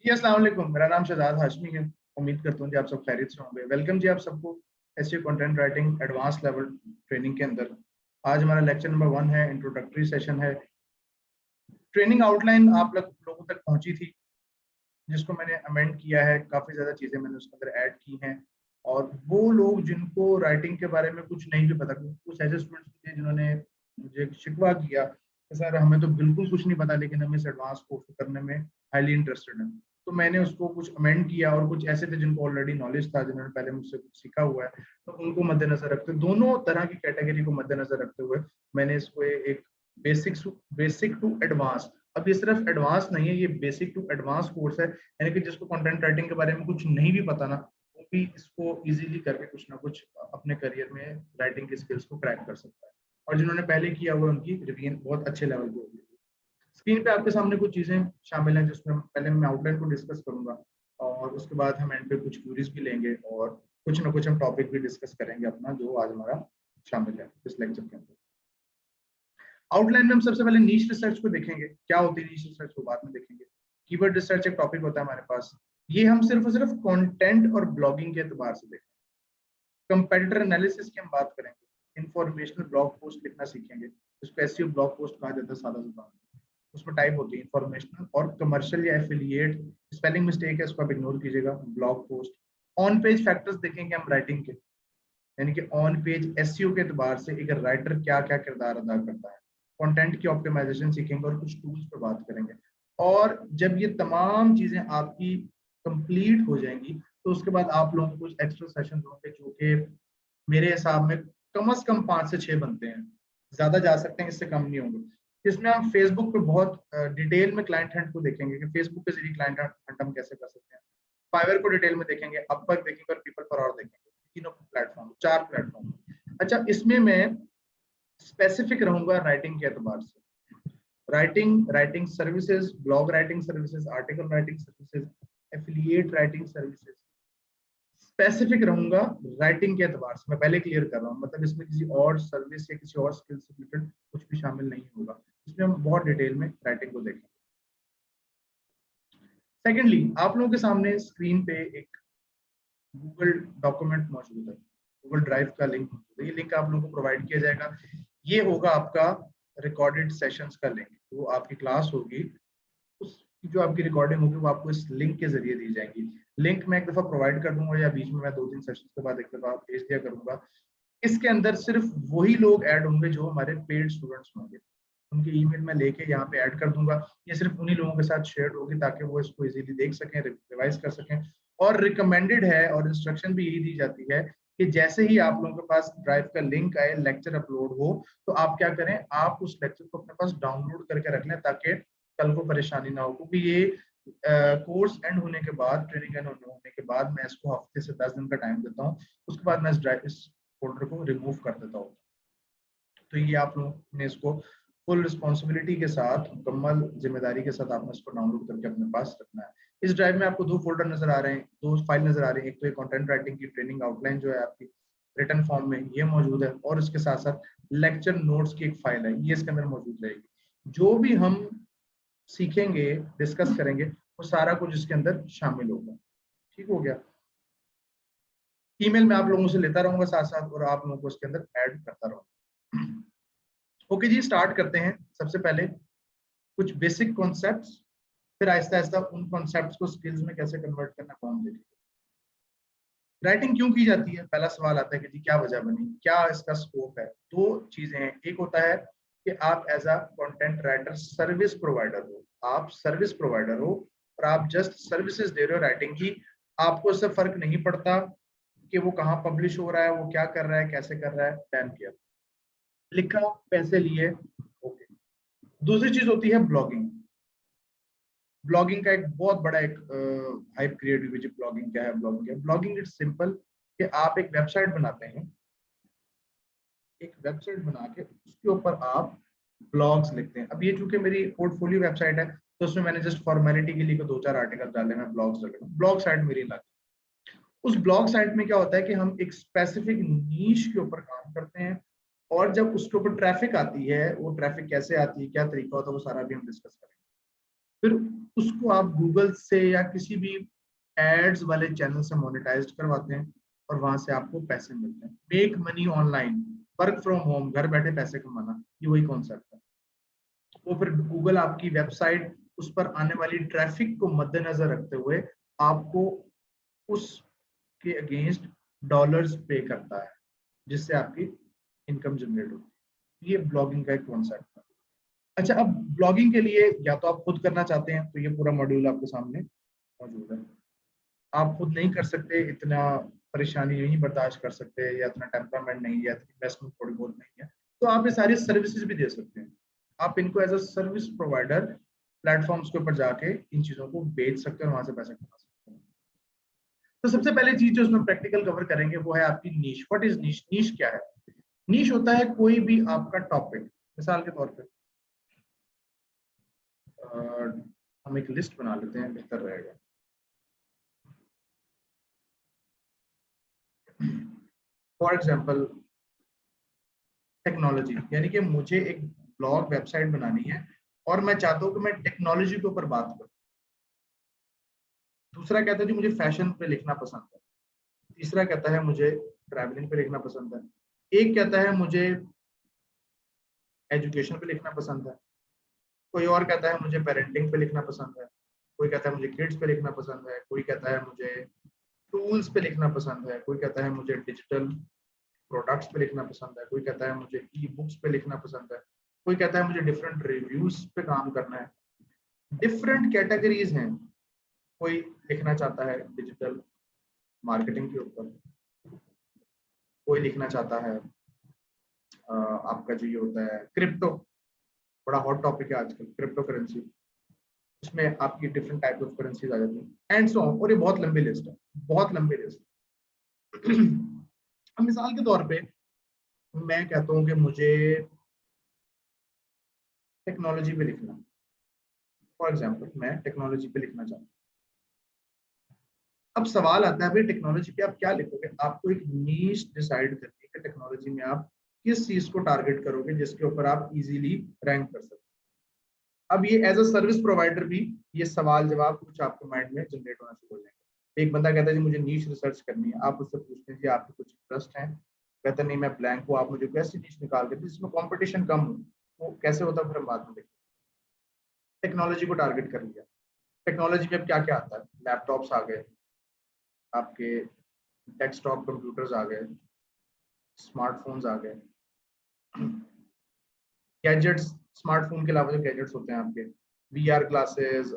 जी अस्सलाम वालेकुम। मेरा नाम शहजाद हाशमी है। उम्मीद करता हूँ जी आप सब खैरियत से होंगे। वेलकम जी आप सबको SEO content writing advance level training के अंदर। आज हमारा लेक्चर नंबर 1 है, इंट्रोडक्टरी सेशन है। ट्रेनिंग आउटलाइन आप लोगों तक पहुंची थी, जिसको मैंने अमेंड किया है। काफ़ी ज़्यादा चीज़ें मैंने उसके अंदर ऐड की हैं। और वो लोग जिनको राइटिंग के बारे में कुछ नहीं भी पता, कुछ ऐसे स्टूडेंट्स थे जिन्होंने मुझे शिकवा किया कि सर हमें तो बिल्कुल कुछ नहीं पता, लेकिन हम इस एडवांस कोर्स को करने में हाईली इंटरेस्टेड हैं। तो मैंने उसको कुछ अमेंड किया, और कुछ ऐसे थे जिनको ऑलरेडी नॉलेज था, जिन्होंने पहले मुझसे कुछ सीखा हुआ है, तो उनको मद्देनजर रखते, दोनों तरह की कैटेगरी को मद्देनजर रखते हुए मैंने इसको एक बेसिक टू एडवांस, अब ये सिर्फ एडवांस नहीं है, ये बेसिक टू एडवांस कोर्स है। यानी कि जिसको कंटेंट राइटिंग के बारे में कुछ नहीं भी पता ना, वो भी इसको इजीली करके कुछ ना कुछ अपने करियर में राइटिंग की स्किल्स को क्रैक कर सकता है। और जिन्होंने पहले किया हुआ उनकी रिवीजन बहुत अच्छे लेवल पे होगी। स्क्रीन पे आपके सामने कुछ चीजें शामिल हैं, जिसमें पहले मैं आउटलाइन को डिस्कस करूंगा, और उसके बाद हम एंड पे कुछ क्वेरीज भी लेंगे, और कुछ ना कुछ हम टॉपिक भी डिस्कस करेंगे अपना, जो आज हमारा शामिल है इस लेक्चर के अंदर। आउटलाइन में हम सबसे पहले नीश रिसर्च को देखेंगे। क्या होती है नीश रिसर्च, को बाद में देखेंगे। कीवर्ड रिसर्च एक टॉपिक होता है हमारे पास, ये हम सिर्फ और सिर्फ कंटेंट और ब्लॉगिंग के एतबार से देखेंगे। कंपेटिटर एनालिसिस की हम बात करेंगे। इंफॉर्मेशनल ब्लॉग पोस्ट लिखना सीखेंगे, इसको एसईओ ब्लॉग पोस्ट कहा जाता है सादा जुबान में। उसमें टाइप होती है इंफॉर्मेशनल और कमर्शियल या एफिलिएट, स्पेलिंग मिस्टेक है, इसको आप इग्नोर कीजिएगा। Blog post, on page factors देखेंगे हम राइटिंग के, यानी कि ऑन पेज एसईओ के एतबार से एक राइटर क्या क्या किरदार अदा करता है। कंटेंट की ऑप्टिमाइजेशन सीखेंगे, और कुछ टूल्स पर बात करेंगे। और जब ये तमाम चीजें आपकी कंप्लीट हो जाएंगी, तो उसके बाद आप लोगों को कुछ एक्स्ट्रा सेशन होंगे, जो कि मेरे हिसाब में कम से कम 5 से 6 बनते हैं, ज्यादा जा सकते हैं, इससे कम नहीं होंगे। इसमें हम फेसबुक पे बहुत डिटेल में क्लाइंट हंट को देखेंगे कि फेसबुक के जरिए क्लाइंट हंट हम कैसे कर सकते हैं। फाइवर को डिटेल में देखेंगे, अपवर्क देखेंगे, और पीपल पर और देखेंगे। तीनों प्लेटफॉर्म, 4 प्लेटफॉर्म। अच्छा, इसमें मैं स्पेसिफिक रहूंगा राइटिंग के एतबार से। Writing services, blog writing services, article writing services, affiliate writing services, specific रहूंगा राइटिंग के एतबार से। मैं पहले क्लियर कर रहा हूँ, मतलब इसमें किसी और सर्विस या किसी और स्किल से रिलेटेड कुछ भी शामिल नहीं होगा। इसमें हम बहुत डिटेल में राइटिंग को देखेंगे। सेकेंडली, आप लोगों के सामने स्क्रीन पे एक गूगल डॉक्यूमेंट मौजूद है, गूगल ड्राइव का लिंक मौजूद है। ये लिंक आप लोगों को प्रोवाइड किया जाएगा। ये होगा आपका रिकॉर्डेड सेशंस का लिंक। वो आपकी क्लास होगी, उसकी जो आपकी रिकॉर्डिंग होगी वो आपको इस लिंक के जरिए दी जाएगी। लिंक मैं एक दफा प्रोवाइड कर दूंगा, या बीच में मैं 2-3 सेशंस के बाद एक दफा भेज दिया करूंगा। इसके अंदर सिर्फ वही लोग ऐड होंगे जो हमारे पेड स्टूडेंट्स होंगे। उनके ईमेल में लेके यहाँ पे ऐड कर दूंगा। ये सिर्फ उन्हीं लोगों के साथ शेयर होगी, ताकि वो इसको इजीली देख सकें, रिवाइज कर सकें। और रिकमेंडेड है, और इंस्ट्रक्शन भी यही दी जाती है कि जैसे ही आप लोगों के पास ड्राइव का लिंक आए, लेक्चर अपलोड हो, तो आप क्या करें, आप उस लेक्चर को अपने पास डाउनलोड करके रख लें, ताकि कल को परेशानी ना हो। क्योंकि ये कोर्स एंड होने के बाद, ट्रेनिंग एंड होने के बाद, मैं इसको हफ्ते से 10 दिन का टाइम देता हूँ। उसके बाद मैं इस फोल्डर को रिमूव कर देता हूँ। तो ये आप लोगों ने इसको फुल रिस्पॉन्सिबिलिटी के साथ, मुकम्मल जिम्मेदारी के साथ आपने इसको डाउनलोड करके अपने पास रखना है। इस ड्राइव में आपको 2 फोल्डर नजर आ रहे हैं, 2 फाइल नजर आ रही है। एक तो एक कंटेंट राइटिंग की ट्रेनिंग आउटलाइन जो है आपकी रिटन फॉर्म में, ये मौजूद है, और इसके साथ साथ लेक्चर नोट्स की एक फाइल है, ये इसके अंदर मौजूद रहेगी। जो भी हम सीखेंगे, डिस्कस करेंगे, वो सारा कुछ इसके अंदर शामिल होगा। ठीक हो गया। ईमेल मैं आप लोगों से लेता रहूंगा साथ साथ, और आप लोगों को इसके अंदर ऐड करता रहूंगा। ओके जी, स्टार्ट करते हैं। सबसे पहले कुछ बेसिक कॉन्सेप्ट्स, फिर आहिस्ता आहिस्ता उन कॉन्सेप्ट्स को स्किल्स में कैसे कन्वर्ट करना वो हम देखेंगे। राइटिंग क्यों की जाती है, पहला सवाल आता है कि जी क्या वजह बनी, क्या इसका स्कोप है। 2 चीजें हैं। एक होता है कि आप as a content writer service provider हो, आप सर्विस प्रोवाइडर हो, और आप जस्ट सर्विसेज दे रहे हो राइटिंग की। आपको इससे फर्क नहीं पड़ता कि वो कहाँ पब्लिश हो रहा है, वो क्या कर रहा है, कैसे कर रहा है, डन किया, लिखा, पैसे लिए, ओके। दूसरी चीज होती है ब्लॉगिंग। ब्लॉगिंग का एक बहुत बड़ा एक हाइप क्रिएट हुई है। ब्लॉगिंग क्या है, ब्लॉगिंग क्या है? ब्लॉगिंग इट्स सिंपल कि आप एक वेबसाइट बनाते हैं, एक वेबसाइट बना के उसके ऊपर आप ब्लॉग्स लिखते हैं। अब ये चूंकि मेरी पोर्टफोलियो वेबसाइट है, तो उसमें मैंने जस्ट फॉर्मेलिटी के लिए 2-4 आर्टिकल डाले, मैं ब्लॉग्स डाले। ब्लॉग साइट मेरी अलग। उस ब्लॉग साइट में क्या होता है कि हम एक स्पेसिफिक नीश के ऊपर काम करते हैं, और जब उसके ऊपर ट्रैफिक आती है, वो ट्रैफिक कैसे आती है, क्या तरीका होता है, वो सारा भी हम डिस्कस करेंगे। फिर उसको आप गूगल से या किसी भी एड्स वाले चैनल से मोनेटाइज करवाते हैं और वहां से आपको पैसे मिलते हैं। Make money online, work from home, घर बैठे पैसे कमाना, ये वही कॉन्सेप्ट है। वो फिर गूगल आपकी वेबसाइट, उस पर आने वाली ट्रैफिक को मद्देनजर रखते हुए आपको उसके अगेंस्ट डॉलर्स पे करता है, जिससे आपकी इनकम जनरेट होती है। ये ब्लॉगिंग का एक कॉन्सेप्ट है। अच्छा, अब ब्लॉगिंग के लिए या तो आप खुद करना चाहते हैं तो ये पूरा मॉड्यूल आपके सामने मौजूद है। आप खुद नहीं कर सकते, इतना परेशानी नहीं बर्दाश्त कर सकते, या इतना टेम्परामेंट नहीं है, इन्वेस्टमेंट थोड़ी बहुत नहीं है, तो आप ये सारी सर्विसेज भी दे सकते हैं। आप इनको as a service provider platforms के ऊपर जाके इन चीजों को बेच सकते हैं और वहां से पैसा कमा सकते हैं। तो सबसे पहले चीज जो उसमें प्रैक्टिकल कवर करेंगे वो है आपकी नीश। व्हाट इज नीश? नीश क्या है? नीश होता है कोई भी आपका टॉपिक। मिसाल के तौर पे हम एक लिस्ट बना लेते हैं, बेहतर रहेगा। फॉर एग्जाम्पल टेक्नोलॉजी, यानी कि मुझे एक ब्लॉग वेबसाइट बनानी है और मैं चाहता हूँ कि मैं टेक्नोलॉजी के ऊपर बात करूँ। दूसरा कहता है जी मुझे फैशन पे लिखना पसंद है। तीसरा कहता है मुझे ट्रैवलिंग पे लिखना पसंद है। एक कहता है मुझे एजुकेशन पे लिखना पसंद है। कोई और कहता है मुझे पेरेंटिंग पे लिखना पसंद है। कोई कहता है मुझे किड्स पे लिखना पसंद है। कोई कहता है मुझे टूल्स पे लिखना पसंद है। कोई कहता है मुझे डिजिटल प्रोडक्ट्स पे लिखना पसंद है। कोई कहता है मुझे ई बुक्स पे लिखना पसंद है। कोई कहता है मुझे डिफरेंट रिव्यूज पे काम करना है। डिफरेंट कैटेगरीज हैं। कोई लिखना चाहता है डिजिटल मार्केटिंग के ऊपर। कोई लिखना चाहता है आपका जो ये होता है क्रिप्टो, बड़ा हॉट टॉपिक है आजकल क्रिप्टो करेंसी। उसमें आपकी डिफरेंट टाइप ऑफ करेंसीज आ जाती हैं एंड सो ऑन। और ये बहुत लंबी लिस्ट है, बहुत लंबी लिस्ट है। अब मिसाल के तौर पे मैं कहता हूँ कि मुझे टेक्नोलॉजी पे लिखना। फॉर एग्जाम्पल मैं टेक्नोलॉजी पे लिखना चाहता हूँ। अब सवाल आता है भाई टेक्नोलॉजी पे आप क्या लिखोगे? आपको एक नीश डिसाइड करनी है कि टेक्नोलॉजी में आप किस चीज को टारगेट करोगे जिसके ऊपर आप इजीली रैंक कर सकते। अब ये एज अ सर्विस प्रोवाइडर भी ये सवाल जवाब कुछ आपके माइंड में जनरेट होना शुरू हो जाएंगे। एक बंदा कहता है जी मुझे नीश रिसर्च करनी है, आप उससे पूछते हैं जी आपके कुछ इंटरेस्ट है, कहता नहीं मैं ब्लैंक हूँ, आप मुझे कैसी नीश निकाल के जिसमें कंपटीशन कम हो। वो कैसे होता है फिर हम बाद में देखें। टेक्नोलॉजी को टारगेट कर लिया। टेक्नोलॉजी में अब क्या क्या आता है? लैपटॉप्स आ गए, आपके डेस्कटॉप कंप्यूटर्स आ गए, स्मार्टफोन्स आ गए, गैजेट्स। स्मार्टफोन के अलावा जो गैजेट्स होते हैं आपके VR glasses,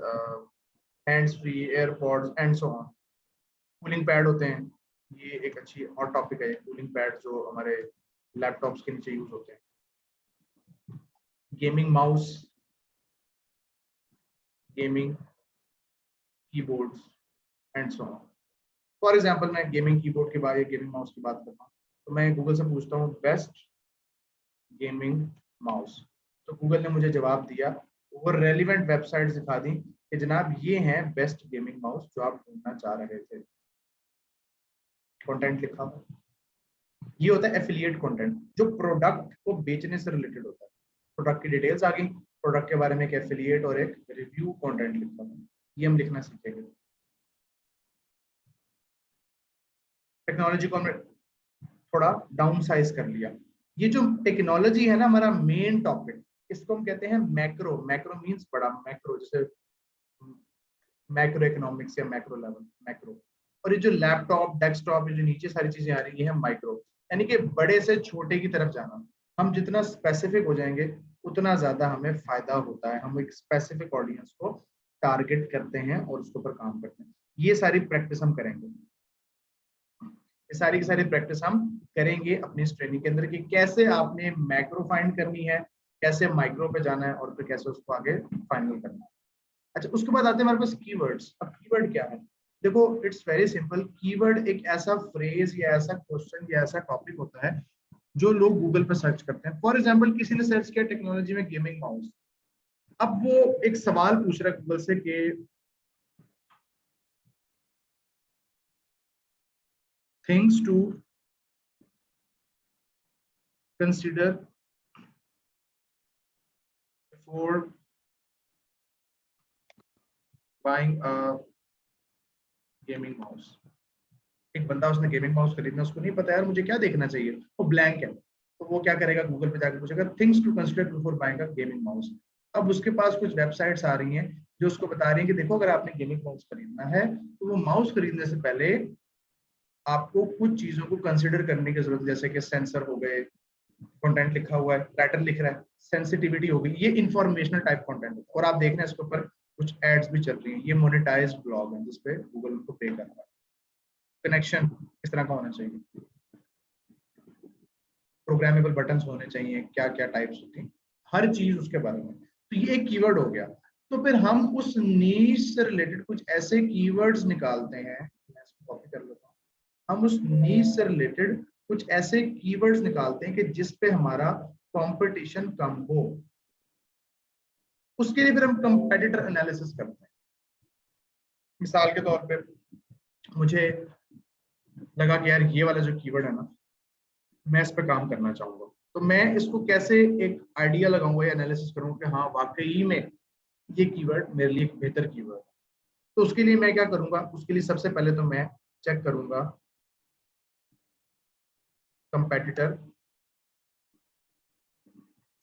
hands free, AirPods and so on. Cooling pad होते हैं, ये एक अच्छी हॉट टॉपिक है। कूलिंग पैड जो हमारे लैपटॉप्स के नीचे यूज होते हैं। Gaming mouse, gaming keyboards and so on. For example मैं गेमिंग कीबोर्ड के बाद या गेमिंग माउस की बात करता हूँ तो मैं गूगल से पूछता हूँ बेस्ट गेमिंग माउस, तो गूगल ने मुझे जवाब दिया। वो रेलिवेंट वेबसाइट दिखा दी कि जनाब ये हैं बेस्ट गेमिंग माउस जो आप ढूंढना चाह रहे थे। कंटेंट लिखा हुआ। ये होता है एफिलिएट कंटेंट, जो प्रोडक्ट को बेचने से रिलेटेड होता है। प्रोडक्ट की डिटेल्स आ गई, प्रोडक्ट के बारे में एक एफिलिएट और एक रिव्यू कंटेंट लिखा हुआ। ये हम लिखना सीखेंगे। टेक्नोलॉजी को हमने थोड़ा डाउन साइज कर लिया। ये जो टेक्नोलॉजी है ना हमारा मेन टॉपिक, इसको हम कहते हैं मैक्रो। मैक्रो मींस बड़ा, मैक्रो जैसे मैक्रो इकोनॉमिक्स या मैक्रो लेवल, मैक्रो। और ये जो लैपटॉप डेस्कटॉप ये जो नीचे सारी चीजें आ रही है माइक्रो, यानी कि बड़े से छोटे की तरफ जाना। हम जितना स्पेसिफिक हो जाएंगे उतना ज्यादा हमें फायदा होता है। हम एक स्पेसिफिक ऑडियंस को टारगेट करते हैं और उसके ऊपर काम करते हैं। ये सारी प्रैक्टिस हम करेंगे। ये सारी की सारी प्रैक्टिस हम करेंगे अपनी इस ट्रेनिंग के अंदर कि कैसे आपने मैक्रो फाइंड करनी है, कैसे माइक्रो पे जाना है और फिर कैसे उसको आगे फाइनल करना है। अच्छा, उसके बाद आते हैं हमारे पास कीवर्ड्स। अब कीवर्ड क्या है? देखो इट्स वेरी सिंपल। कीवर्ड एक ऐसा फ्रेज या ऐसा क्वेश्चन या ऐसा टॉपिक होता है जो लोग गूगल पर सर्च करते हैं। फॉर एग्जाम्पल किसी ने सर्च किया टेक्नोलॉजी में गेमिंग माउस। अब वो एक सवाल पूछ रहा है गूगल से कि things to consider before buying gaming mouse. एक बंदा उसने गेमिंग माउस खरीदना, उसको नहीं पता यार मुझे क्या देखना चाहिए, वो ब्लैंक है, तो वो क्या करेगा, गूगल पे जाकर पूछेगा things to consider before buying a gaming mouse. अब उसके पास कुछ वेबसाइट्स आ रही हैं जो उसको बता रही हैं कि देखो अगर आपने गेमिंग माउस खरीदना है तो वो माउस खरीदने से पहले आपको कुछ चीजों को कंसिडर करने की जरूरत है, जैसे कि सेंसर हो गए, कंटेंट लिखा हुआ है, राइटर लिख रहा है, सेंसिटिविटी हो गई, ये इंफॉर्मेशनल टाइप कंटेंट है। और आप देख रहे हैं इसके ऊपर कुछ एड्स भी चल रही हैं, ये मोनेटाइज्ड ब्लॉग है जिसपे गूगल उनको पे कर रहा है। कनेक्शन किस तरह का होना चाहिए, प्रोग्रामेबल बटन्स होने चाहिए, क्या क्या टाइप्स होती हैं, हर चीज उसके बारे में। तो ये एक कीवर्ड हो गया। तो फिर हम उस नीश से रिलेटेड कुछ ऐसे कीवर्ड्स निकालते हैं, मैं इसको कॉपी कर लेता हूँ। हम उस नीश से रिलेटेड कुछ ऐसे कीवर्ड्स निकालते हैं कि जिस पे हमारा कंपटीशन कम हो। उसके लिए फिर हम कंपेटिटर एनालिसिस करते हैं। मिसाल के तौर पे मुझे लगा कि यार ये वाला जो कीवर्ड है ना, मैं इस पे काम करना चाहूंगा, तो मैं इसको कैसे एक आइडिया लगाऊंगा या एनालिसिस करूंगा कि हाँ वाकई में ये कीवर्ड मेरे लिए एक बेहतर कीवर्ड है। तो उसके लिए मैं क्या करूंगा, उसके लिए सबसे पहले तो मैं चेक करूंगा कंपेटिटर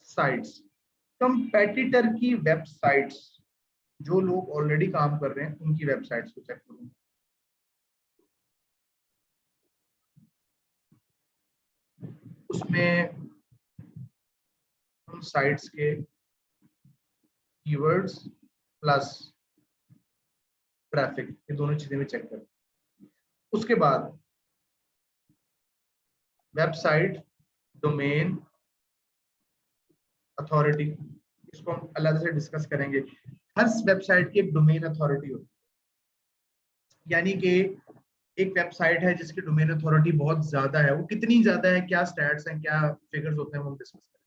साइट्स, कंपेटिटर की वेबसाइट्स, जो लोग ऑलरेडी काम कर रहे हैं उनकी वेबसाइट्स को चेक करूंगा। उसमें उन साइट्स के कीवर्ड्स प्लस ट्रैफिक, ये दोनों चीजें भी चेक करें। उसके बाद वेबसाइट डोमेन अथॉरिटी, इसको हम अलग से डिस्कस करेंगे। हर वेबसाइट की एक डोमेन अथॉरिटी होती है, यानी कि एक वेबसाइट है जिसकी डोमेन अथॉरिटी बहुत ज्यादा है, वो कितनी ज्यादा है, क्या स्टैट्स हैं, क्या फिगर्स होते हैं, वो हम डिस्कस करेंगे।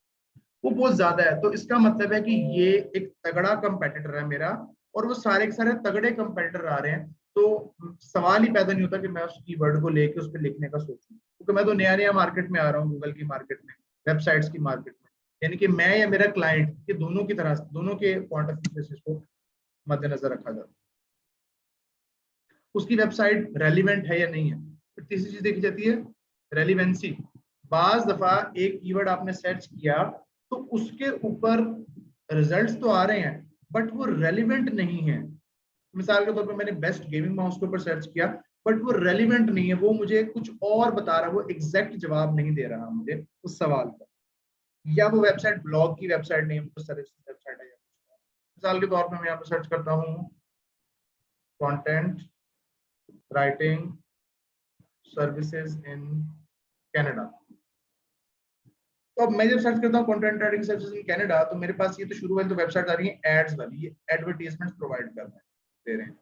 वो बहुत ज्यादा है तो इसका मतलब है कि ये एक तगड़ा कंपेटिटर है मेरा, और वो सारे के सारे तगड़े कंपेटिटर आ रहे हैं। तो सवाल ही पैदा नहीं होता कि मैं उस कीवर्ड को लेके उस पर लिखने का सोचूं, क्योंकि मैं तो नया नया मार्केट में आ रहा हूँ, गूगल की मार्केट में, वेबसाइट्स की मार्केट में। यानी कि मैं या मेरा क्लाइंट, ये दोनों की तरह, दोनों के पॉइंट ऑफ व्यू से इसको मद्देनजर रखा जाता है। उसकी वेबसाइट रेलिवेंट है या नहीं है। फिर तीसरी चीज देखी जाती है रेलिवेंसी। बाज दफा एक कीवर्ड आपने सर्च किया तो उसके ऊपर रिजल्ट्स तो आ रहे हैं बट वो रेलिवेंट नहीं है। मिसाल के तौर पे मैंने बेस्ट गेमिंग माउस के ऊपर सर्च किया बट वो रेलिवेंट नहीं है, वो मुझे कुछ और बता रहा है, वो एग्जैक्ट जवाब नहीं दे रहा मुझे उस सवाल का, या वो वेबसाइट ब्लॉग की वेबसाइट नहीं है, सर्विस वेबसाइट है। मिसाल के तौर पे मैं यहाँ पे सर्च करता हूँ content writing services in Canada. तो अब मैं जब सर्च करता हूँ content writing services in Canada, तो मेरे पास ये तो शुरू वाली तो वेबसाइट आ रही है एड्स वाली, ये एडवर्टाइजमेंट प्रोवाइड कर रहे हैं, दे रहे हैं।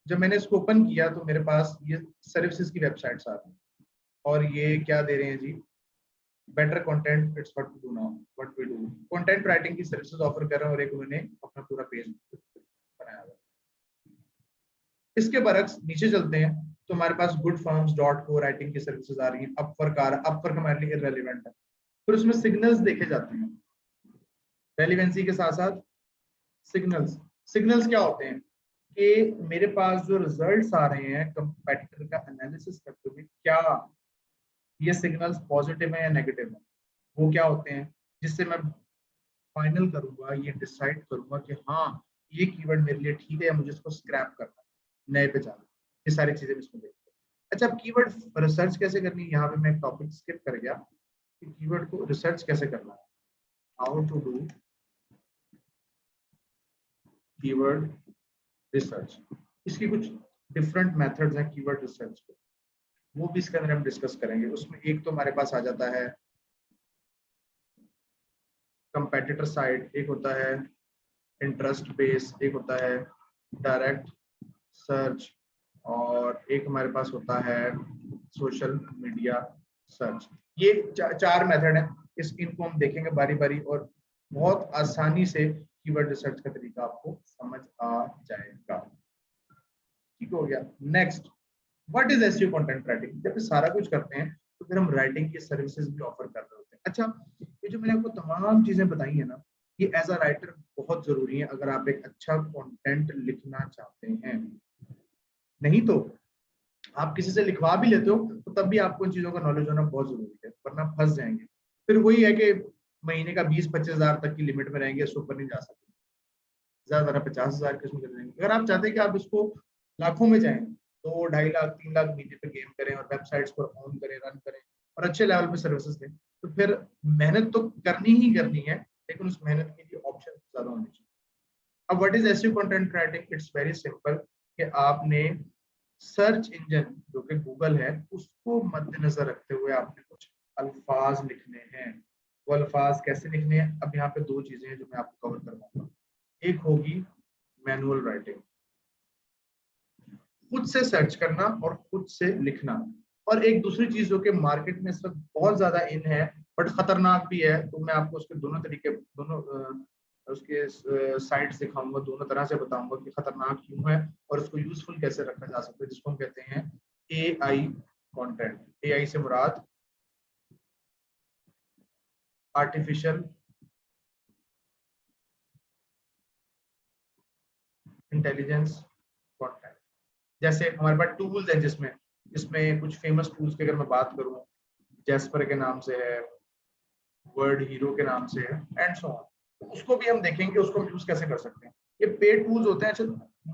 जब मैंने इसको ओपन किया तो मेरे पास ये सर्विसेज की वेबसाइट्स आ रही हैं, और ये क्या दे रहे हैं जी, better content it's what to do now, what we do, content writing की सर्विसेज ऑफर कर रहे हैं, और एक उन्होंने अपना पूरा पेज बनाया हुआ है। इसके बरक्स नीचे चलते हैं तो हमारे पास GoodFirms dot co writing की सर्विसेज आ रही हैं, अपवर्क आ रहा है, अपवर्क हमारे लिए इररेलेवेंट है। फिर उसमें सिग्नल्स देखे जाते हैं, रेलिवेंसी के साथ साथ सिग्नल्स। सिग्नल्स क्या होते हैं कि मेरे पास जो रिजल्ट्स आ रहे हैं कंपेटिटर का एनालिसिस करते हुए, क्या ये सिग्नल्स पॉजिटिव है या नेगेटिव है, वो क्या होते हैं, जिससे मैं फाइनल करूंगा, ये डिसाइड करूंगा कि हाँ ये कीवर्ड मेरे लिए ठीक है या मुझे इसको स्क्रैप करना है, नए पे जाना। ये सारी चीजें इसमें देखते हैं। अच्छा, अब कीवर्ड रिसर्च कैसे करनी है, यहाँ पे मैं टॉपिक स्किप कर गया कि कीवर्ड को रिसर्च कैसे करना है, how to do keyword research. इसकी कुछ डिफरेंट मेथड्स हैं कीवर्ड रिसर्च के, वो भी इसके अंदर हम डिस्कस करेंगे। उसमें एक तो हमारे पास आ जाता है कंपेटिटर साइड, एक होता है इंटरेस्ट बेस, एक होता है डायरेक्ट सर्च, और एक हमारे पास होता है सोशल मीडिया सर्च। ये चार मेथड है, इनको हम देखेंगे बारी बारी, और बहुत आसानी से कीवर्ड रिसर्च का तरीका आपको समझ आ जाएगा। ठीक हो गया। Next, what is SEO content writing. जब सारा कुछ करते हैं तो फिर हम राइटिंग की सर्विसेज भी ऑफर कर रहे होते हैं। अच्छा, ये जो मैंने आपको तमाम चीजें बताई है ना, ये एज अ राइटर बहुत जरूरी है अगर आप एक अच्छा कंटेंट लिखना चाहते हैं। नहीं तो आप किसी से लिखवा भी लेते हो तो तब भी आपको इन चीजों का नॉलेज होना बहुत जरूरी है, वरना फंस जाएंगे। फिर वही है कि महीने का 20-25 हजार तक की लिमिट में रहेंगे, इससे ऊपर नहीं जा सकते। ज्यादा 50,000 किस्म के रहेंगे। अगर आप चाहते हैं कि आप इसको लाखों में जाएं तो 2.5 लाख 3 लाख महीने पे गेम करें और वेबसाइट्स पर ऑन करें, रन करें और अच्छे लेवल पे सर्विसेज दें, तो फिर मेहनत तो करनी ही करनी है, लेकिन उस मेहनत के लिए ऑप्शन ज्यादा होने चाहिए। अब what is SEO content writing? It's very simple कि आपने सर्च इंजन जो कि गूगल है उसको मद्देनजर रखते हुए आपने कुछ अल्फाज लिखने हैं। वो अल्फाज कैसे लिखने हैं? अब यहाँ पे दो चीजें हैं जो मैं आपको कवर करवाऊंगा। एक होगी मैनुअल राइटिंग, खुद से सर्च करना और खुद से लिखना, और एक दूसरी चीज जो कि मार्केट में इस वक्त बहुत ज्यादा इन है बट खतरनाक भी है, तो मैं आपको उसके दोनों तरीके, दोनों उसके साइट्स दिखाऊंगा, दोनों तरह से बताऊंगा कि खतरनाक क्यों है और उसको यूजफुल कैसे रखा जा सकता है, जिसको हम कहते हैं एआई कंटेंट। एआई से मुराद आर्टिफिशियल इंटेलिजेंस कंटेंट। जैसे हमारे पास टूल्स हैं जिसमें जिसमें कुछ फेमस टूल्स की अगर मैं बात करूं, जैस्पर के नाम से है, वर्ड हीरो के नाम से है, एंड सो ऑन, तो उसको भी हम देखेंगे उसको हम यूज कैसे कर सकते हैं। ये पेड टूल्स होते हैं, अच्छा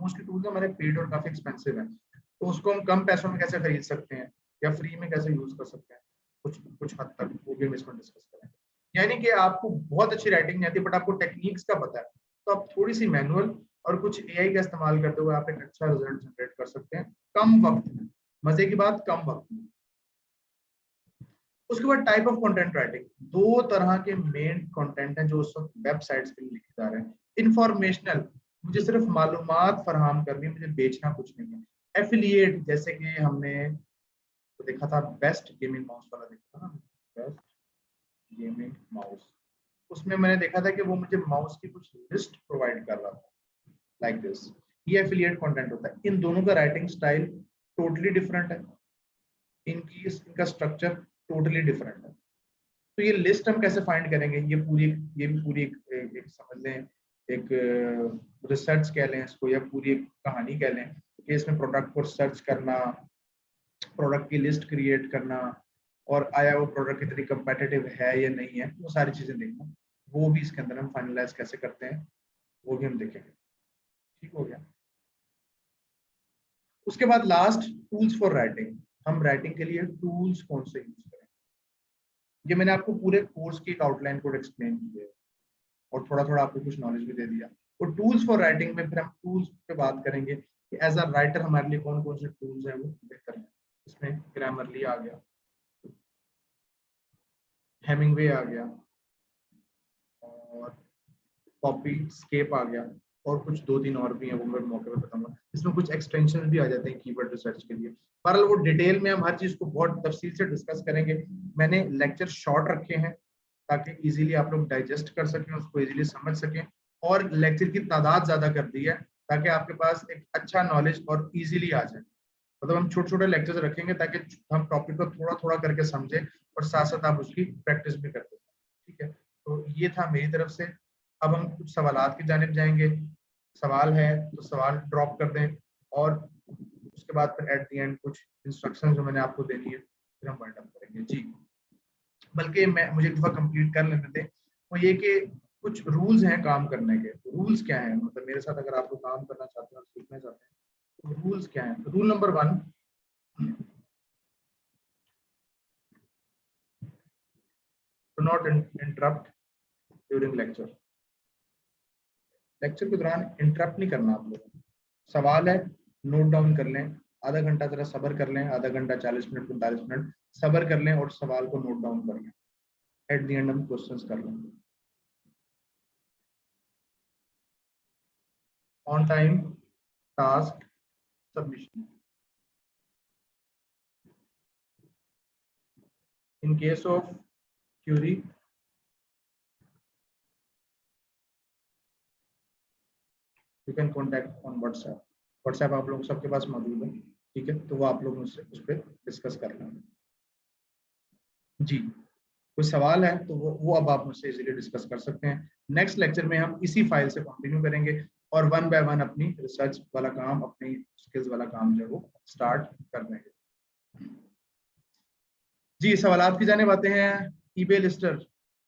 मोस्टली टूल्स हमारे पेड और काफी एक्सपेंसिव है, तो उसको हम कम पैसों में कैसे खरीद सकते हैं या फ्री में कैसे यूज कर सकते हैं, कुछ कुछ हद तक वो भी हम इसमें डिस्कस करेंगे। यानी कि आपको बहुत अच्छी राइटिंग नहीं आती बट आपको टेक्निक्स का पता है, तो आप थोड़ी सी मैनुअल और कुछ एआई का इस्तेमाल करते हुए आप एक अच्छा रिजल्ट जनरेट कर सकते हैं कम वक्त में। मजे की बात, कम वक्त में। उसके बाद टाइप ऑफ कंटेंट राइटिंग, दो तरह के मेन कंटेंट हैं जो उस वक्त वेबसाइट्स पे लिखे जा रहे हैं। इन्फॉर्मेशनल, मुझे सिर्फ मालूमात फराहम करनी, मुझे बेचना कुछ नहीं है। एफिलिएट, जैसे कि हमने तो देखा था बेस्ट गेमिंग माउस वाला, देखा था ना, बेस्ट गेमिंग माउस, उसमें मैंने देखा था कि वो मुझे माउस की कुछ लिस्ट प्रोवाइड कर रहा था लाइक दिस। ये एफिलिएट कंटेंट होता है। इन दोनों का राइटिंग स्टाइल टोटली डिफरेंट है, इनका स्ट्रक्चर टोटली डिफरेंट है। तो ये लिस्ट हम कैसे फाइंड करेंगे? ये भी पूरी एक समझ लें, एक रिसर्च कह लें इसको, या पूरी एक कहानी कह लें कि इसमें प्रोडक्ट को सर्च करना, प्रोडक्ट की लिस्ट क्रिएट करना, और आया वो प्रोडक्ट कितनी कंपेटिटिव है या नहीं है, वो सारी चीजें देखना, वो भी इसके अंदर हम फाइनलाइज कैसे करते हैं वो भी हम देखेंगे। ठीक हो गया। उसके बाद लास्ट, टूल्स फॉर राइटिंग। हम राइटिंग के लिए टूल्स कौन से यूज करें? ये मैंने आपको पूरे कोर्स की एक आउटलाइन कोड एक्सप्लेन की है और थोड़ा थोड़ा आपको कुछ नॉलेज भी दे दिया। और टूल्स फॉर राइटिंग में फिर हम टूल्स पे बात करेंगे कि एज अ राइटर हमारे लिए कौन कौन से टूल्स हैं वो बेहतर है। इसमें ग्रामरली आ गया, हेमिंगवे आ गया, और कॉपी स्केप आ गया, और कुछ दो तीन और भी हैं वो मैं मौके पे बताऊंगा। इसमें कुछ एक्सटेंशन भी आ जाते हैं कीवर्ड रिसर्च के लिए। बहरहाल वो डिटेल में हम हर चीज को बहुत तफसील से डिस्कस करेंगे। मैंने लेक्चर शॉर्ट रखे हैं ताकि इजीली आप लोग डाइजेस्ट कर सकें, उसको इजीली समझ सकें, और लेक्चर की तादाद ज्यादा कर दी है ताकि आपके पास एक अच्छा नॉलेज और इजीली आ जाए। मतलब हम छोटे छोटे लेक्चर्स रखेंगे ताकि हम टॉपिक को थोड़ा थोड़ा करके समझे और साथ साथ आप उसकी प्रैक्टिस भी करते हैं। ठीक है, तो ये था मेरी तरफ से। अब हम कुछ सवालात की जानिब जाएंगे। सवाल है तो सवाल ड्रॉप कर दें, और उसके बाद फिर एट द एंड कुछ इंस्ट्रक्शन जो मैंने आपको देनी है फिर हम वाइंड अप करेंगे। जी, बल्कि मैं मुझे एक दफा कंप्लीट कर लेने दें। वो ये कि कुछ रूल्स हैं काम करने के। रूल्स क्या है? मतलब मेरे साथ अगर आप लोग काम करना चाहते हैं, सीखना चाहते हैं, तो रूल्स क्या है? Rule number 1, do not interrupt during lecture. Lecture के दौरान इंटरप्ट नहीं करना आप लोगों को। सवाल है, नोट डाउन कर लें, आधा घंटा जरा सब्र कर लें, आधा घंटा 40 मिनट 45 मिनट सब्र कर लें और सवाल को नोट डाउन कर लें। एट द एंड हम क्वेश्चंस कर लेंगे। On time, task, submission. In case of query, you can contact on WhatsApp. WhatsApp आप लोग सबके पास मौजूद है, ठीक है, तो वो आप लोग मुझसे उस पर डिस्कस कर लेंगे। जी, कोई सवाल है तो वो अब आप मुझसे इजीली डिस्कस कर सकते हैं। नेक्स्ट लेक्चर में हम इसी फाइल से कंटिन्यू करेंगे और वन बाय वन अपनी रिसर्च वाला काम, अपनी स्किल्स वाला काम जो है वो स्टार्ट कर देंगे। जी, सवालात की जाने बातें हैं। EBay lister,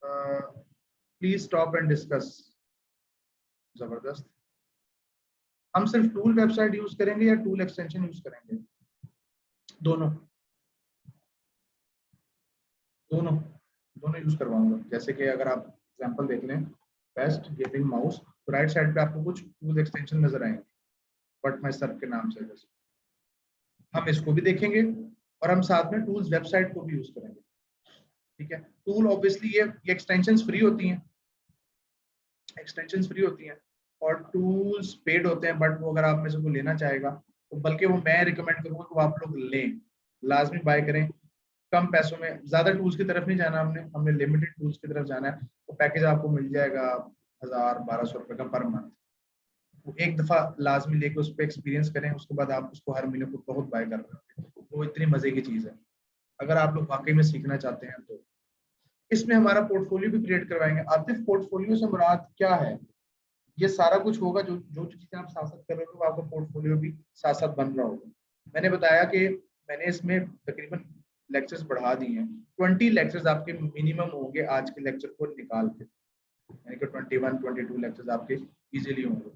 please stop and discuss. जबरदस्त। हम सिर्फ टूल वेबसाइट यूज करेंगे या टूल एक्सटेंशन यूज करेंगे? दोनों दोनों दोनों यूज करवाऊंगा। जैसे कि अगर आप एग्जांपल देख लें, बेस्ट गेमिंग माउस, तो राइट साइड पे आपको कुछ टूल एक्सटेंशन नजर आएंगे बट माई सर के नाम से। जैसे हम इसको भी देखेंगे और हम साथ में टूल्स वेबसाइट को भी यूज करेंगे। ठीक है, टूल ऑब्वियसली ये एक्सटेंशंस फ्री होती हैं, एक्सटेंशंस फ्री होती हैं और टूल्स पेड होते हैं, बट वो अगर आप में से कोई लेना चाहेगा तो बल्कि वो मैं रिकमेंड करूंगा कि वो आप लोग लें, लाजमी बाय करें। कम पैसों में, ज्यादा टूल्स की तरफ नहीं जाना हमने, हमने लिमिटेड टूल्स की तरफ जाना है। वो पैकेज आपको मिल जाएगा 1000-1200 रुपए का पर मंथ। वो एक दफा लाजमी लेके उस पर एक्सपीरियंस करें, उसके बाद आप उसको हर महीने को बहुत बाय कर रहे हैं। वो इतनी मजे की चीज है, अगर आप लोग वाकई में सीखना चाहते हैं तो। इसमें हमारा पोर्टफोलियो भी क्रिएट करवाएंगे। आतिफ, पोर्टफोलियो से मुराद क्या है? ये सारा कुछ होगा, जो जो चीजें आप साथ साथ कर रहे हो, वो आपका पोर्टफोलियो भी साथ साथ बन रहा होगा। मैंने बताया कि मैंने इसमें तकरीबन लेक्चर्स बढ़ा दिए हैं। 20 लेक्चर्स आपके मिनिमम होंगे आज के लेक्चर को निकाल के, यानी कि 21-22 लेक्चर्स आपके इजीली होंगे।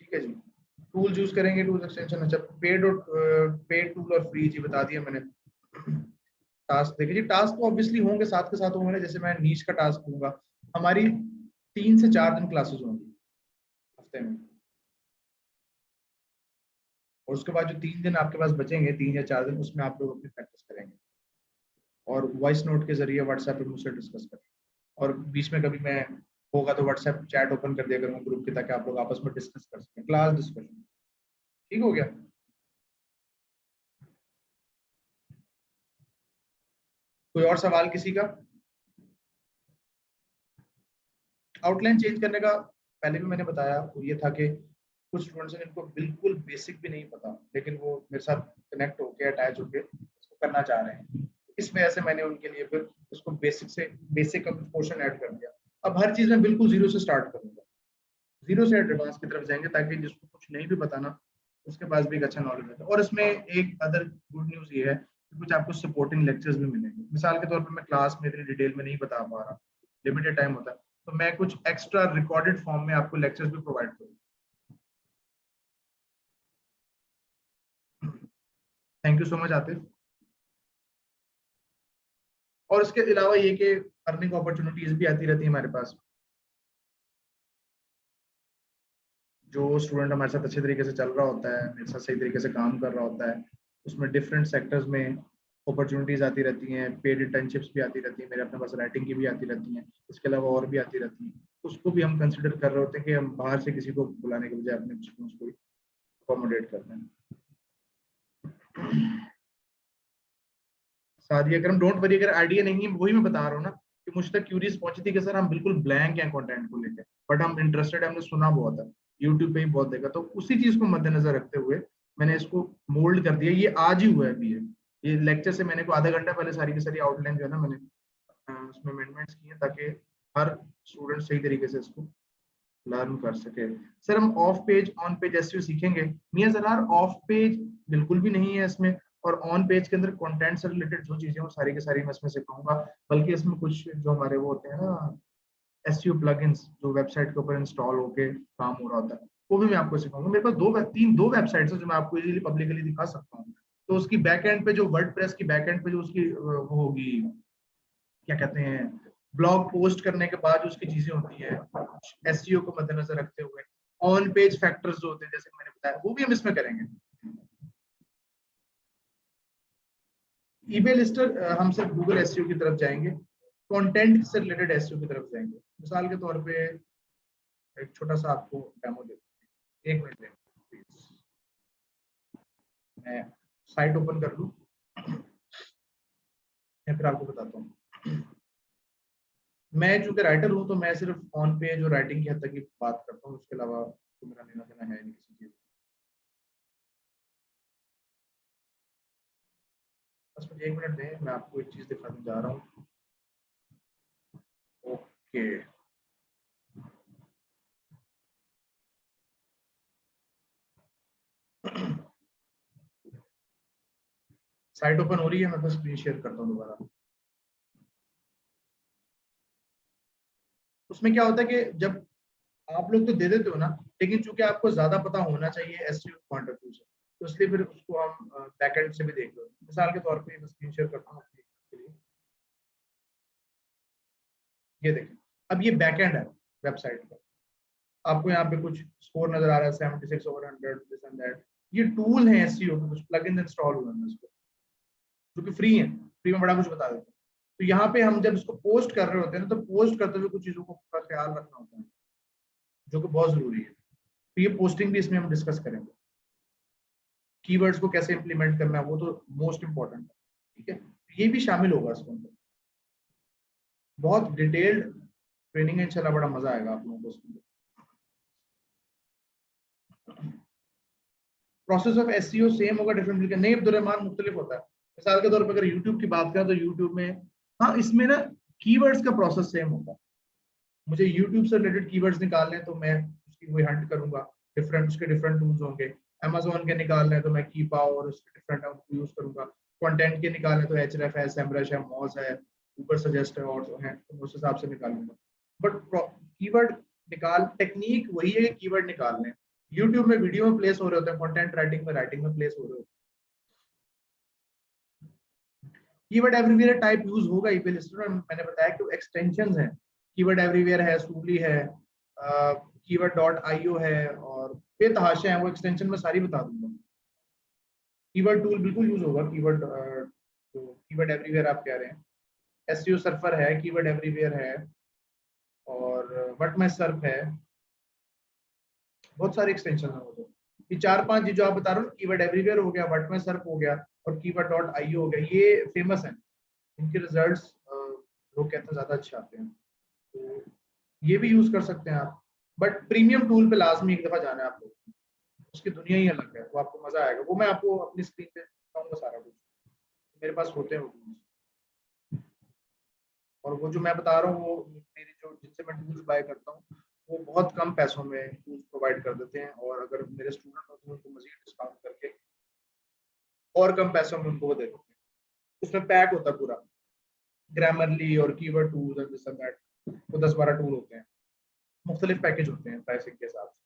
ठीक है जी। टूल यूज करेंगे, टूल एक्सटेंशन। अच्छा, पेड और पेड टूल और फ्री, जी बता दिया मैंने। टास्क देखिए जी, टास्क तो ऑब्वियसली होंगे, साथ के साथ होंगे ना। जैसे मैं नीच का टास्क दूंगा, हमारी 3 से 4 दिन क्लासेस होंगी हफ्ते में, और उसके बाद जो 3 दिन आपके पास बचेंगे, 3 या 4 दिन, उसमें आप लोग अपनी प्रैक्टिस करेंगे और वॉइस नोट के जरिए व्हाट्सएप पे मुझसे डिस्कस करेंगे। और बीच में कभी मैं होगा तो व्हाट्सएप चैट ओपन कर दिया करूंगा ग्रुप की, ताकि आप लोग आपस में डिस्कस कर सकें, क्लास डिस्कशन। ठीक हो गया? कोई और सवाल किसी का? आउटलाइन चेंज करने का पहले भी मैंने बताया, वो ये था कि कुछ स्टूडेंट्स हैं जिनको बिल्कुल बेसिक भी नहीं पता, लेकिन वो मेरे साथ कनेक्ट होके, अटैच होके इसको करना चाह रहे हैं। इस वजह से मैंने उनके लिए फिर उसको बेसिक का पोर्शन ऐड कर दिया। अब हर चीज में बिल्कुल जीरो से स्टार्ट करूंगा, जीरो से एडवांस की तरफ जाएंगे, ताकि जिसको कुछ नहीं भी पता ना, उसके पास भी एक अच्छा नॉलेज रहता है। और इसमें एक अदर गुड न्यूज ये है कि कुछ आपको सपोर्टिंग लेक्चर्स भी मिलेंगे। मिसाल के तौर पर मैं क्लास में इतनी डिटेल में नहीं बता पा रहा, लिमिटेड टाइम होता है, तो मैं कुछ एक्स्ट्रा रिकॉर्डेड फॉर्म में आपको लेक्चर्स भी प्रोवाइड करूंगा। Thank you so much Atif. और इसके अलावा ये कि अर्निंग अपॉर्चुनिटीज भी आती रहती है हमारे पास। जो स्टूडेंट हमारे साथ अच्छे तरीके से चल रहा होता है, मेरे साथ सही तरीके से काम कर रहा होता है, उसमें डिफरेंट सेक्टर्स में अपॉर्चुनिटीज आती रहती हैं, पेड इंटर्नशिप्स भी आती रहती हैं, मेरे अपने पास राइटिंग की भी आती रहती हैं, इसके अलावा और भी आती रहती हैं। उसको भी हम कंसिडर कर रहे होते हैं कि हम बाहर से किसी को बुलाने के बजाय अपने स्टूडेंट्स को अकोमोडेट करते हैं। सादिया अकरम, डोंट वरी, अगर आइडिया नहीं है, वही मैं बता रहा हूँ ना कि मुझ तक क्यूरीज पहुंची थी कि सर हम बिल्कुल ब्लैंक हैं कंटेंट को लेकर, बट हम इंटरेस्टेड है, हमने सुना बहुत है, यूट्यूब पे ही बहुत देखा, तो उसी चीज को मद्देनजर रखते हुए मैंने इसको मोल्ड कर दिया। ये आज ही हुआ है अभी, ये लेक्चर से मैंने को आधा घंटा पहले सारी की सारी आउटलाइन जो है ना, मैंने उसमें अमेंडमेंट्स किए, ताकि हर स्टूडेंट सही तरीके से इसको लर्न कर सके। सर हम of page on page SEO सीखेंगे? मियां जरार, ऑफ पेज बिल्कुल भी नहीं है इसमें, और ऑन पेज के अंदर कंटेंट से रिलेटेड जो चीजें हैं वो सारी की सारी मैं इसमें सिखाऊंगा। बल्कि इसमें कुछ जो हमारे वो होते हैं ना एसईओ प्लगइन्स, जो वेबसाइट के ऊपर इंस्टॉल होके काम हो रहा होता है, वो भी मैं आपको सिखाऊंगा। मेरे पास दो वेबसाइट्स है जो मैं आपको इजीली पब्लिकली दिखा सकता हूँ। तो उसकी बैक एंड पे जो वर्डप्रेस की बैक एंड पे जो उसकी वो होगी, क्या कहते हैं, ब्लॉग पोस्ट करने के बाद जो उसकी चीजें होती है एसईओ को मद्देनजर रखते हुए, ऑन पेज फैक्टर्स जो होते हैं जैसे मैंने बताया, वो भी हम इसमें करेंगे। ईबे लिस्टर हम सिर्फ गूगल एसईओ की तरफ जाएंगे, कंटेंट से रिलेटेड एसईओ की तरफ जाएंगे। मिसाल के तौर पे एक छोटा सा आपको डेमो देता हूँ, 1 मिनट दें प्लीज। मैं साइट ओपन कर लूँ या फिर आपको बताता हूँ। मैं चूंकि राइटर हूँ तो मैं सिर्फ ऑन पेज और राइटिंग की हद तक ही बात करता हूँ, उसके अलावा तो मेरा लेना देना है नहीं किसी चीज। बस मुझे 1 मिनट दें, मैं आपको एक चीज दिखाने जा रहा हूँ। ओके, साइट ओपन हो रही है, मैं तो स्क्रीन शेयर करता हूँ दोबारा। उसमें क्या होता है कि जब आप लोग तो दे देते हो ना, लेकिन चूंकि आपको ज्यादा पता होना चाहिए एसईओ पॉइंट ऑफ व्यू से, तो इसलिए फिर उसको हम बैकएंड से भी देख लो। मिसाल के तौर पे मैं स्क्रीन शेयर करता हूँ आपके लिए। ये देखें, अब ये बैकएंड है वेबसाइट का। आपको यहाँ पे कुछ स्कोर नजर आ रहा है 76 ओवर 100 दिस एंड दैट। ये टूल है एसईओ के, कुछ प्लगइन्स इंस्टॉल हुए हैं इसको, जो कि फ्री है, फ्री में बड़ा कुछ बता देते हैं। तो यहाँ पे हम जब इसको पोस्ट कर रहे होते हैं ना, तो पोस्ट करते हुए कुछ चीजों का ख्याल रखना होता है जो कि बहुत जरूरी है। तो ये पोस्टिंग भी इसमें हम डिस्कस करेंगे। कीवर्ड्स को कैसे इंप्लीमेंट करना है वो तो मोस्ट इंपॉर्टेंट है, ठीक है। ये भी शामिल होगा इसके अंदर, बहुत डिटेल्ड ट्रेनिंग है इंशाल्लाह, बड़ा मजा आएगा आप लोगों को इसके अंदर। प्रोसेस ऑफ एसईओ सेम होगा, डिफरेंट नहीं, अब्दुलरहमान, मुख्तलिफ होता है। मिसाल के तौर पर अगर यूट्यूब की बात करें तो यूट्यूब में, हाँ इसमें ना कीवर्ड्स का प्रोसेस सेम होता है। मुझे यूट्यूब से रिलेटेड कीवर्ड्स निकालने हैं तो मैं उसकी वही हंट करूंगा, डिफरेंट उसके डिफरेंट टूल्स होंगे। अमेजोन के निकालने हैं तो मैं कीपा और उसके डिफरेंट यूज करूंगा। कंटेंट के निकालने तो एचरेफ है, सेमरश है, मॉज है, ऊपर सजेस्ट है और है, तो उस हिसाब से निकालूंगा। बट कीवर्ड निकाल टेक्निक वही है कि कीवर्ड निकालने हैं। यूट्यूब में वीडियो में प्लेस हो रहे होते हैं, कंटेंट राइटिंग में प्लेस हो रहे होते हैं। कीवर्ड एवरीवेयर टाइप यूज होगा ईपी लिस्टर में, मैंने बताया कि एक्सटेंशंस हैं। कीवर्ड एवरीवेयर है, सूली है, कीवर्ड डॉट आईओ है और बेतहाशा है, वो एक्सटेंशन में सारी बता दूंगा। कीवर्ड टूल बिल्कुल यूज होगा, कीवर्ड जो कीवर्ड एवरीवेयर आप कह रहे हैं, एसईओ सर्फर है, कीवर्ड एवरीवेयर है और व्हाट माय सर्फ है, बहुत सारे एक्सटेंशन है वो। तो ये 4-5 जो आप बता रहे हो, कीवर्ड एवरीवेयर हो गया, व्हाट माय सर्फ हो गया और कीवर्ड डॉट आईओ हो गया, ये फेमस है। इनके रिजल्ट्स लोग कहते हैं ज्यादा अच्छे आते हैं, तो ये भी यूज कर सकते हैं आप। बट प्रीमियम टूल पे लाजमी एक दफा जाना है आपको, उसकी दुनिया ही अलग है, वो आपको मजा आएगा। वो मैं आपको अपनी स्क्रीन पे बताऊंगा सारा कुछ, मेरे पास होते हैं वो tools। और वो जो मैं बता रहा हूँ, वो मेरी जो जिनसे मैं टूल्स बाय करता हूँ, वो बहुत कम पैसों में टूल्स प्रोवाइड कर देते हैं, और अगर मेरे स्टूडेंट हो तो उनको मजीद डिस्काउंट करके और कम पैसों में उनको वो दे देते हैं। उसमें पैक होता है पूरा, ग्रामरली और keyword tools and this and that, वो 10-12 टूल होते हैं, मुख्तलिफ पैकेज होते हैं प्राइसिंग के हिसाब से।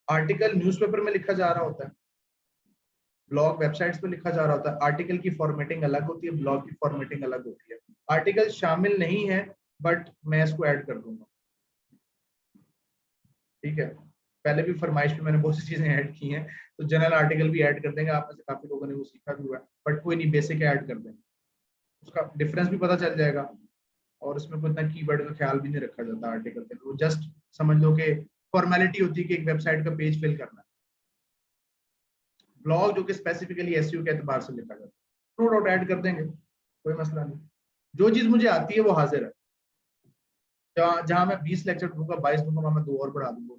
आर्टिकल न्यूज़पेपर में लिखा जा रहा होता है, ब्लॉग वेबसाइट्स पे लिखा जा रहा होता है। आर्टिकल की फॉर्मेटिंग अलग होती है, ब्लॉग की फॉर्मेटिंग अलग होती है। आर्टिकल शामिल नहीं है, बट मैं इसको ऐड कर दूंगा, ठीक है। पहले भी फरमाइश में मैंने बहुत सी चीजें ऐड की हैं, तो जनरल आर्टिकल भी ऐड कर देंगे। आप में से काफी लोगों ने वो सीखा भी हुआ है, बट कोई नहीं, बेसिक ऐड कर देंगे, उसका डिफरेंस भी पता चल जाएगा। और उसमें कोई इतना कीवर्ड का ख्याल भी नहीं रखा जाता आर्टिकल के, वो जस्ट समझ लो कि फॉर्मेलिटी होती है कि एक वेबसाइट का पेज फिल करना है। ब्लॉग जो कि स्पेसिफिकली एसईओ के एतबार से लिखा जाता है, नो डाउट ऐड कर देंगे, कोई मसला नहीं। जो चीज मुझे आती है वो हाजिर है। जहाँ जहाँ मैं 20 लेक्चर दूंगा, 22 दूंगा, वहाँ मैं 2 और बढ़ा दूंगा,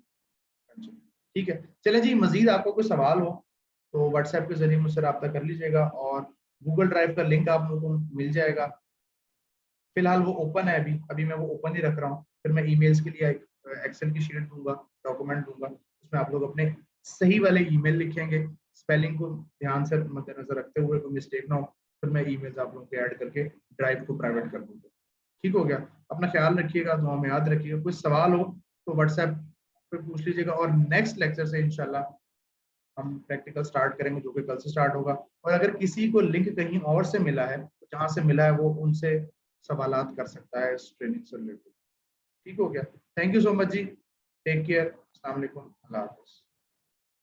ठीक है। चले जी, मजीद आपको कोई सवाल हो तो व्हाट्सएप के जरिए मुझसे रब्ता कर लीजिएगा, और गूगल ड्राइव का लिंक आप लोगों को मिल जाएगा। फिलहाल वो ओपन है, अभी अभी मैं वो ओपन ही रख रहा हूँ। फिर मैं ईमेल्स के लिए एक्सेल की शीट दूंगा, डॉक्यूमेंट दूंगा, उसमें आप लोग अपने सही वाले ईमेल लिखेंगे, स्पेलिंग को ध्यान से मद्देनजर रखते हुए, कोई मिस्टेक ना हो। फिर मैं ईमेल्स आप लोगों को ऐड करके ड्राइव को प्राइवेट कर दूंगा, ठीक हो गया। अपना ख्याल रखिएगा, दुआ में याद रखिएगा। कोई सवाल हो तो व्हाट्सएप पे पूछ लीजिएगा, और नेक्स्ट लेक्चर से इंशाल्लाह हम प्रैक्टिकल स्टार्ट करेंगे, जो कि कल से स्टार्ट होगा। और अगर किसी को लिंक कहीं और से मिला है, तो जहाँ से मिला है वो उनसे सवालात कर सकता है इस ट्रेनिंग से रिलेटेड, ठीक हो गया। थैंक यू सो मच जी, टेक केयर, अस्सलाम वालेकुम, अल्लाह हाफ़िज़।